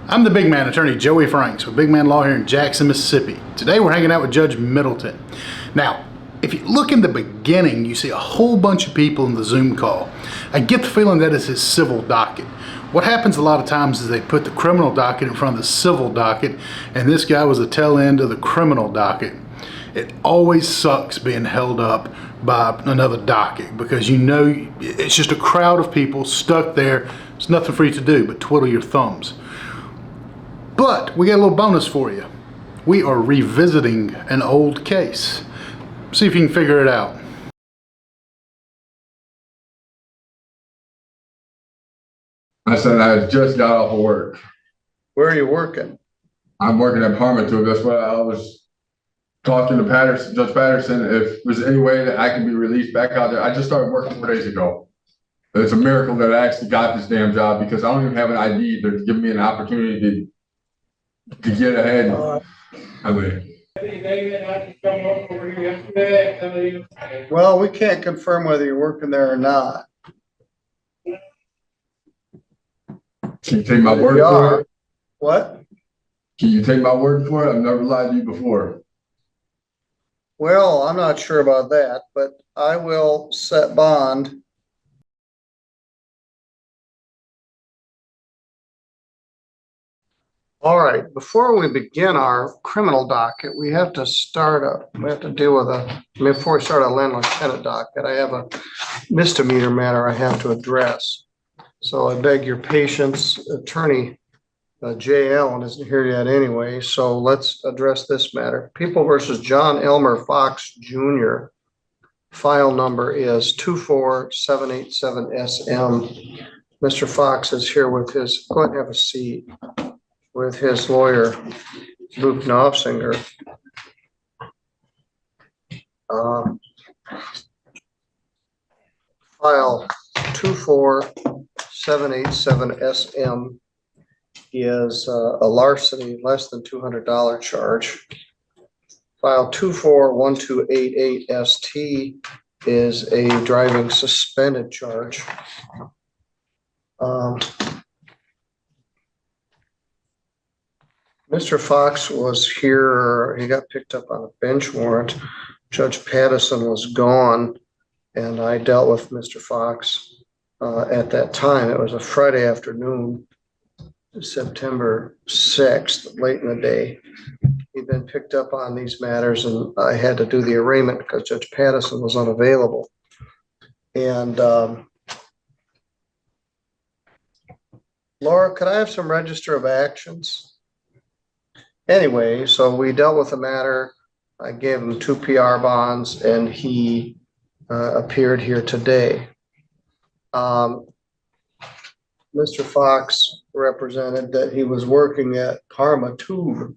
I'm the Big Man attorney, Joey Franks, with Big Man Law here in Jackson, Mississippi. Today we're hanging out with Judge Middleton. Now, if you look in the beginning, you see a whole bunch of people in the Zoom call. I get the feeling that is his civil docket. What happens a lot of times is they put the criminal docket in front of the civil docket, and this guy was the tail end of the criminal docket. It always sucks being held up by another docket because you know it's just a crowd of people stuck there. There's nothing for you to do but twiddle your thumbs. But we got a little bonus for you. We are revisiting an old case. See if you can figure it out. I said I just got off of work. Where are you working? I'm working at Parma too. That's what I was talking to Patterson, Judge Patterson, if there's any way that I can be released back out there. I just started working 4 days ago. It's a miracle that I actually got this damn job because I don't even have an ID to give me an opportunity to get ahead. I mean, Well, we can't confirm whether you're working there or not. can you take my word You for are. it? What? Can you take my word for it? I've never lied to you before. Well, I'm not sure about that, but I will set bond. All right, before we begin our criminal docket, we have to deal with before we start a landlord-tenant docket, I have a misdemeanor matter I have to address. So I beg your patience. Attorney Jay Allen isn't here yet anyway, so let's address this matter. People versus John Elmer Fox Jr. File number is 24787SM. Mr. Fox is here with his, go ahead and have a seat, with his lawyer, Luke Knopfsinger. File 24787SM is a larceny less than $200 charge. File 241288ST is a driving suspended charge. Mr. Fox was here, he got picked up on a bench warrant. Judge Patterson was gone, and I dealt with Mr. Fox at that time. It was a Friday afternoon, September 6th, late in the day. He'd been picked up on these matters, and I had to do the arraignment because Judge Patterson was unavailable. And Laura, could I have some register of actions? Anyway, so we dealt with the matter. I gave him 2 PR bonds, and he appeared here today. Mr. Fox represented that he was working at Parma Tube.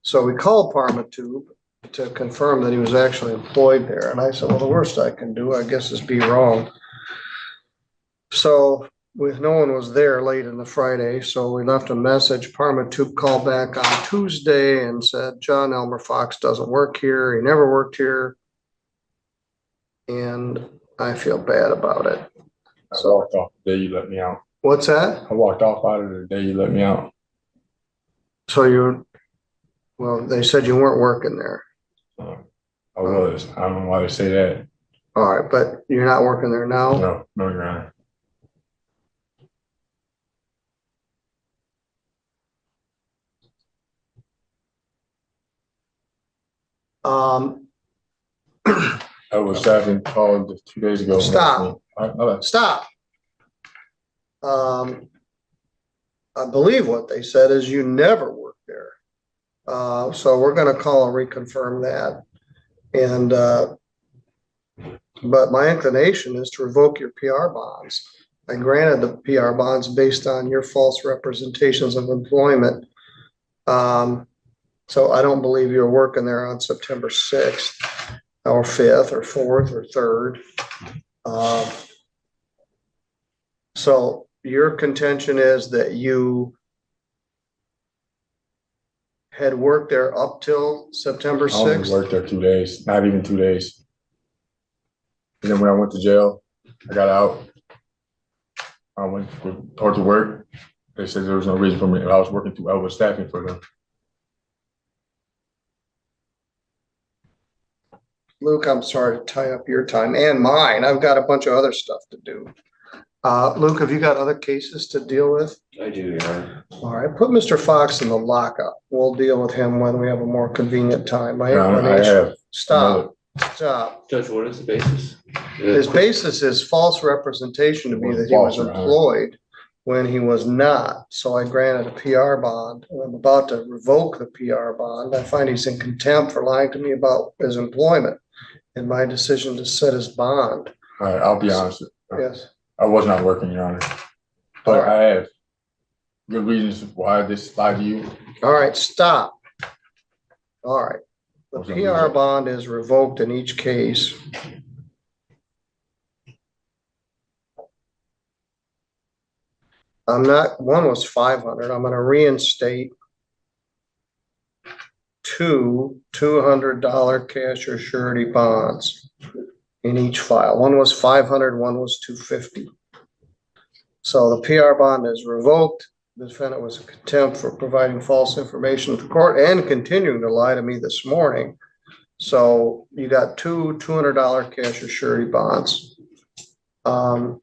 So we called Parma Tube to confirm that he was actually employed there. And I said, well, the worst I can do, I guess, is be wrong. So no one was there late in the Friday, so we left a message. Parma Tube called back on Tuesday and said, John Elmer Fox doesn't work here. He never worked here. And I feel bad about it. I walked off the day you let me out. What's that? I walked off out of the day you let me out. So well, they said you weren't working there. I was. I don't know why they say that. All right, but you're not working there now? No, Your Honor. I was having called just 2 days ago. Stop. Stop. I believe what they said is you never worked there. So we're going to call and reconfirm that. And but my inclination is to revoke your PR bonds. I granted the PR bonds based on your false representations of employment. So I don't believe you're working there on September 6th or 5th or 4th or 3rd. So your contention is that you had worked there up till September 6th? I only worked there 2 days, not even 2 days. And then when I went to jail, I got out. I went to work. They said there was no reason for me. I was working through Elvis staffing for them. Luke, I'm sorry to tie up your time and mine. I've got a bunch of other stuff to do. Luke, have you got other cases to deal with? I do, Your Honor. All right, put Mr. Fox in the lockup. We'll deal with him when we have a more convenient time. I have. Stop. Judge, what is the basis? His basis is false representation to me that he was employed when he was not. So I granted a PR bond. I'm about to revoke the PR bond. I find he's in contempt for lying to me about his employment and my decision to set his bond. All right, I'll be honest. Yes. I was not working, Your Honor. But I have good reasons why this lied to you. All right, stop. All right. The PR bond is revoked in each case. One was 500. I'm gonna reinstate two $200 cash or surety bonds in each file. One was 500, one was 250. So the PR bond is revoked. The defendant was in contempt for providing false information to the court and continuing to lie to me this morning. So you got two $200 cash or surety bonds. I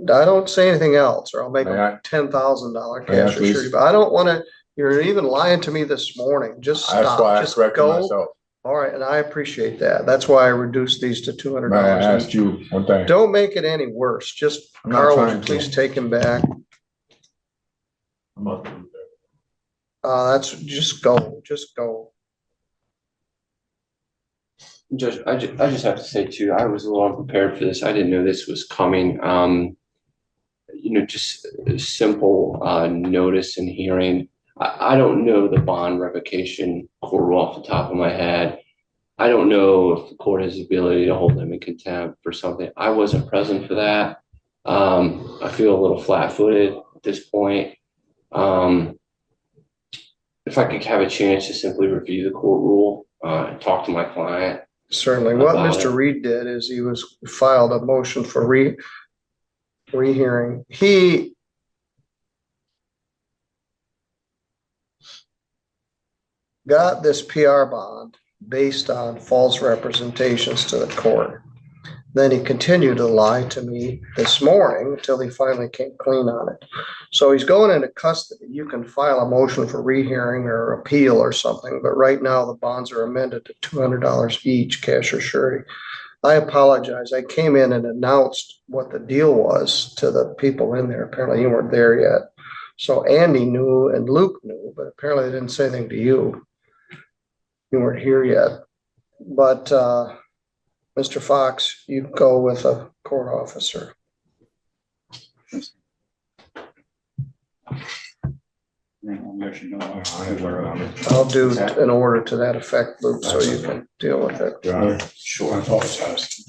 don't say anything else, or I'll make a $10,000 cash or surety. But I don't want to. You're even lying to me this morning. Just stop. That's why just I go. myself. All right, and I appreciate that. That's why I reduced these to $200. I asked you one thing. Don't make it any worse. Just Carl, would you please take him back? I'm not doing That's just go. Just go. Judge, I just have to say too, I was a little unprepared for this. I didn't know this was coming. Just a simple notice and hearing. I don't know the bond revocation court rule off the top of my head. I don't know if the court has the ability to hold them in contempt for something. I wasn't present for that. I feel a little flat-footed at this point. If I could have a chance to simply review the court rule and talk to my client. Certainly. What Mr. Reed did is he filed a motion for rehearing. He got this PR bond based on false representations to the court. Then he continued to lie to me this morning until he finally came clean on it. So he's going into custody. You can file a motion for rehearing or appeal or something, but right now the bonds are amended to $200 each, cash or surety. I apologize. I came in and announced what the deal was to the people in there. Apparently you weren't there yet. So Andy knew and Luke knew, but apparently they didn't say anything to you. You weren't here yet. But Mr. Fox, you go with a court officer. I'll do an order to that effect, Luke, so you can deal with it. Sure, I apologize.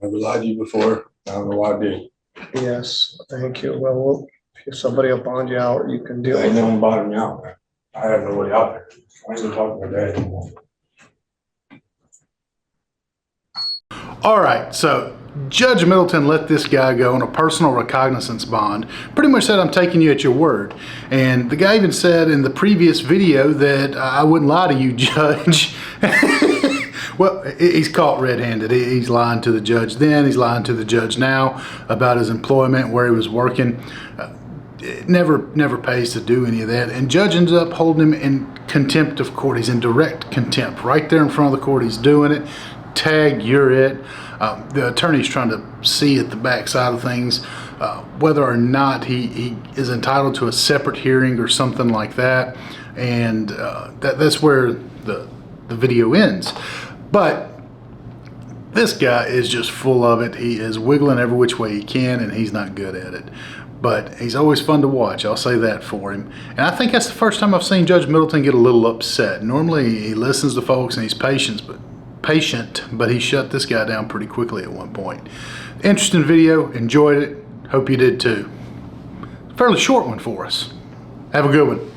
Never lied to you before. I don't know why I did. Yes, thank you. Well, if somebody will bond you out, you can deal with Ain't it. no one bottoming me out, man. I have nobody out there. I ain't even talking to my dad anymore. All right, so Judge Middleton let this guy go on a personal recognizance bond. Pretty much said, I'm taking you at your word. And the guy even said in the previous video that I wouldn't lie to you, Judge. Well, he's caught red-handed. He's lying to the judge then. He's lying to the judge now about his employment, where he was working. It never pays to do any of that. And judge ends up holding him in contempt of court. He's in direct contempt. Right there in front of the court, he's doing it. Tag, you're it. The attorney's trying to see at the backside of things whether or not he is entitled to a separate hearing or something like that. And that's where the video ends. But this guy is just full of it. He is wiggling every which way he can, and he's not good at it. But he's always fun to watch. I'll say that for him. And I think that's the first time I've seen Judge Middleton get a little upset. Normally he listens to folks and he's patient, but he shut this guy down pretty quickly at one point. Interesting video. Enjoyed it. Hope you did too. Fairly short one for us. Have a good one.